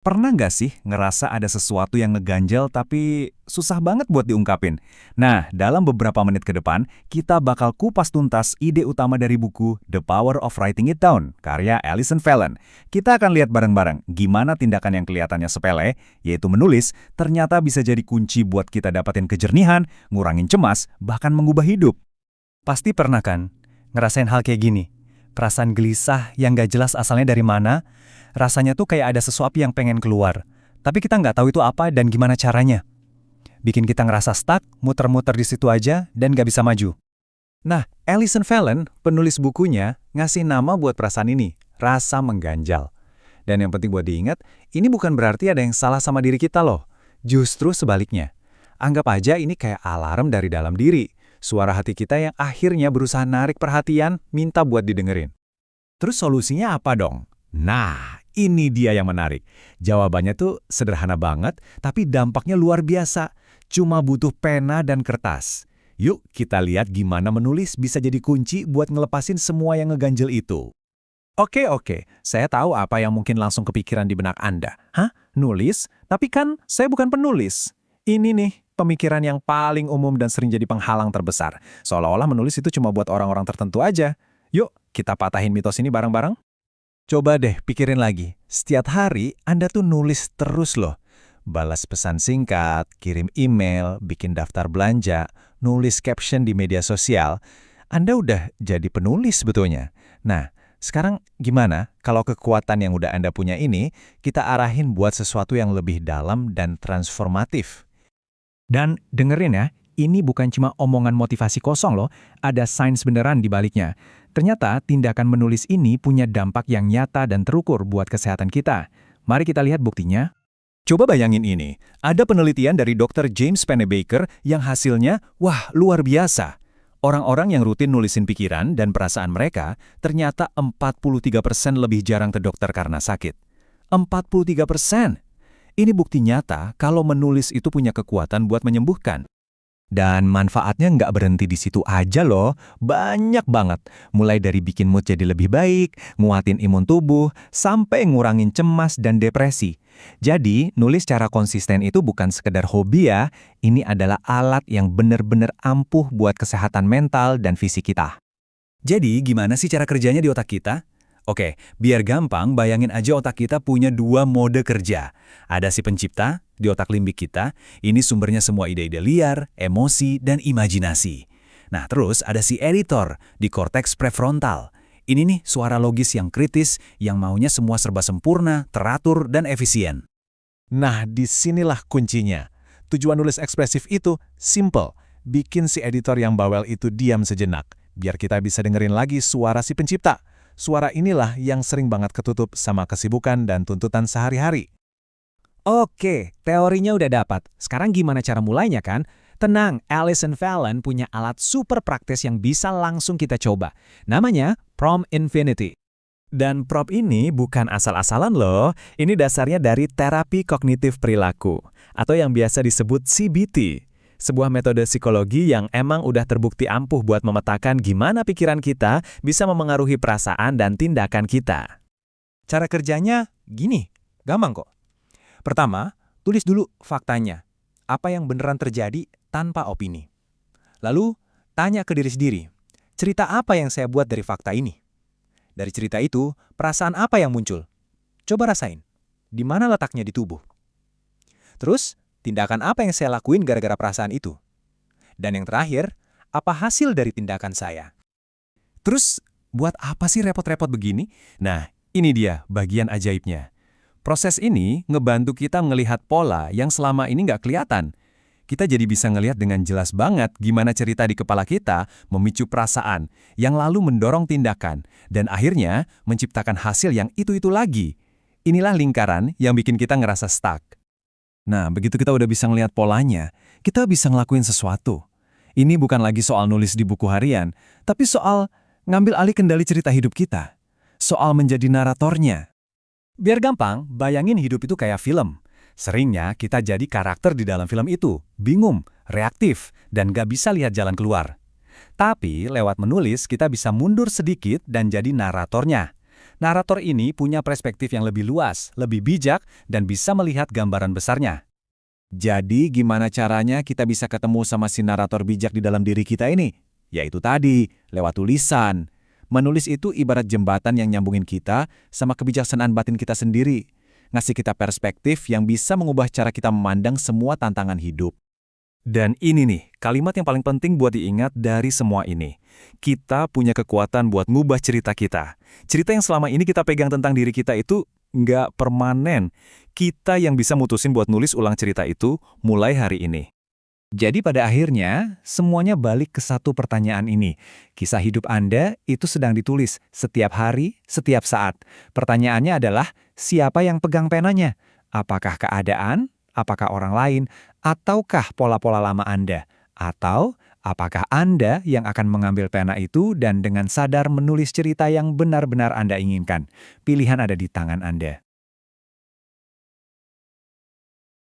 Pernah nggak sih ngerasa ada sesuatu yang ngeganjel tapi susah banget buat diungkapin? Nah, dalam beberapa menit ke depan, kita bakal kupas tuntas ide utama dari buku The Power of Writing It Down, karya Alison Fallon. Kita akan lihat bareng-bareng gimana tindakan yang kelihatannya sepele, yaitu menulis, ternyata bisa jadi kunci buat kita dapatin kejernihan, ngurangin cemas, bahkan mengubah hidup. Pasti pernah kan ngerasain hal kayak gini? Perasaan gelisah yang gak jelas asalnya dari mana, rasanya tuh kayak ada sesuatu yang pengen keluar. Tapi kita nggak tahu itu apa dan gimana caranya. Bikin kita ngerasa stuck, muter-muter di situ aja, dan gak bisa maju. Nah, Alison Fallon, penulis bukunya, ngasih nama buat perasaan ini, rasa mengganjal. Dan yang penting buat diingat, ini bukan berarti ada yang salah sama diri kita loh. Justru sebaliknya. Anggap aja ini kayak alarm dari dalam diri. Suara hati kita yang akhirnya berusaha narik perhatian, minta buat didengerin. Terus solusinya apa dong? Nah, ini dia yang menarik. Jawabannya tuh sederhana banget, tapi dampaknya luar biasa. Cuma butuh pena dan kertas. Yuk kita lihat gimana menulis bisa jadi kunci buat ngelepasin semua yang ngeganjel itu. Oke, saya tahu apa yang mungkin langsung kepikiran di benak Anda. Hah? Nulis? Tapi kan saya bukan penulis. Ini nih, pemikiran yang paling umum dan sering jadi penghalang terbesar. Seolah-olah menulis itu cuma buat orang-orang tertentu aja. Yuk, kita patahin mitos ini bareng-bareng. Coba deh pikirin lagi, setiap hari Anda tuh nulis terus loh. Balas pesan singkat, kirim email, bikin daftar belanja, nulis caption di media sosial. Anda udah jadi penulis sebetulnya. Nah, sekarang gimana kalau kekuatan yang udah Anda punya ini, kita arahin buat sesuatu yang lebih dalam dan transformatif? Dan dengerin ya, ini bukan cuma omongan motivasi kosong loh, ada sains beneran di baliknya. Ternyata tindakan menulis ini punya dampak yang nyata dan terukur buat kesehatan kita. Mari kita lihat buktinya. Coba bayangin ini, ada penelitian dari Dr. James Pennebaker yang hasilnya, wah luar biasa. Orang-orang yang rutin nulisin pikiran dan perasaan mereka ternyata 43% lebih jarang ke dokter karena sakit. 43%! Ini bukti nyata kalau menulis itu punya kekuatan buat menyembuhkan. Dan manfaatnya nggak berhenti di situ aja loh, banyak banget. Mulai dari bikin mood jadi lebih baik, nguatin imun tubuh, sampai ngurangin cemas dan depresi. Jadi, nulis secara konsisten itu bukan sekedar hobi ya, ini adalah alat yang benar-benar ampuh buat kesehatan mental dan fisik kita. Jadi, gimana sih cara kerjanya di otak kita? Oke, biar gampang, bayangin aja otak kita punya dua mode kerja. Ada si pencipta, di otak limbik kita, ini sumbernya semua ide-ide liar, emosi, dan imajinasi. Nah, terus ada si editor, di korteks prefrontal. Ini nih suara logis yang kritis, yang maunya semua serba sempurna, teratur, dan efisien. Nah, disinilah kuncinya. Tujuan nulis ekspresif itu simple, bikin si editor yang bawel itu diam sejenak, biar kita bisa dengerin lagi suara si pencipta. Suara inilah yang sering banget ketutup sama kesibukan dan tuntutan sehari-hari. Oke, teorinya udah dapat. Sekarang gimana cara mulainya kan? Tenang, Alison Fallon punya alat super praktis yang bisa langsung kita coba. Namanya Prompt Infinity. Dan prompt ini bukan asal-asalan loh. Ini dasarnya dari terapi kognitif perilaku, atau yang biasa disebut CBT. Sebuah metode psikologi yang emang udah terbukti ampuh buat memetakan gimana pikiran kita bisa memengaruhi perasaan dan tindakan kita. Cara kerjanya gini, gampang kok. Pertama, tulis dulu faktanya. Apa yang beneran terjadi tanpa opini. Lalu, tanya ke diri sendiri, cerita apa yang saya buat dari fakta ini? Dari cerita itu, perasaan apa yang muncul? Coba rasain, di mana letaknya di tubuh? Terus, tindakan apa yang saya lakuin gara-gara perasaan itu? Dan yang terakhir, apa hasil dari tindakan saya? Terus, buat apa sih repot-repot begini? Nah, ini dia bagian ajaibnya. Proses ini ngebantu kita melihat pola yang selama ini nggak kelihatan. Kita jadi bisa ngelihat dengan jelas banget gimana cerita di kepala kita memicu perasaan, yang lalu mendorong tindakan, dan akhirnya menciptakan hasil yang itu-itu lagi. Inilah lingkaran yang bikin kita ngerasa stuck. Nah, begitu kita udah bisa ngelihat polanya, kita bisa ngelakuin sesuatu. Ini bukan lagi soal nulis di buku harian, tapi soal ngambil alih kendali cerita hidup kita. Soal menjadi naratornya. Biar gampang, bayangin hidup itu kayak film. Seringnya kita jadi karakter di dalam film itu, bingung, reaktif, dan gak bisa lihat jalan keluar. Tapi lewat menulis kita bisa mundur sedikit dan jadi naratornya. Narator ini punya perspektif yang lebih luas, lebih bijak, dan bisa melihat gambaran besarnya. Jadi gimana caranya kita bisa ketemu sama si narator bijak di dalam diri kita ini? Yaitu tadi, lewat tulisan. Menulis itu ibarat jembatan yang nyambungin kita sama kebijaksanaan batin kita sendiri. Ngasih kita perspektif yang bisa mengubah cara kita memandang semua tantangan hidup. Dan ini nih, kalimat yang paling penting buat diingat dari semua ini. Kita punya kekuatan buat ngubah cerita kita. Cerita yang selama ini kita pegang tentang diri kita itu nggak permanen. Kita yang bisa mutusin buat nulis ulang cerita itu mulai hari ini. Jadi pada akhirnya, semuanya balik ke satu pertanyaan ini. Kisah hidup Anda itu sedang ditulis setiap hari, setiap saat. Pertanyaannya adalah, siapa yang pegang penanya? Apakah keadaan? Apakah orang lain? Ataukah pola-pola lama Anda? Atau apakah Anda yang akan mengambil pena itu dan dengan sadar menulis cerita yang benar-benar Anda inginkan? Pilihan ada di tangan Anda.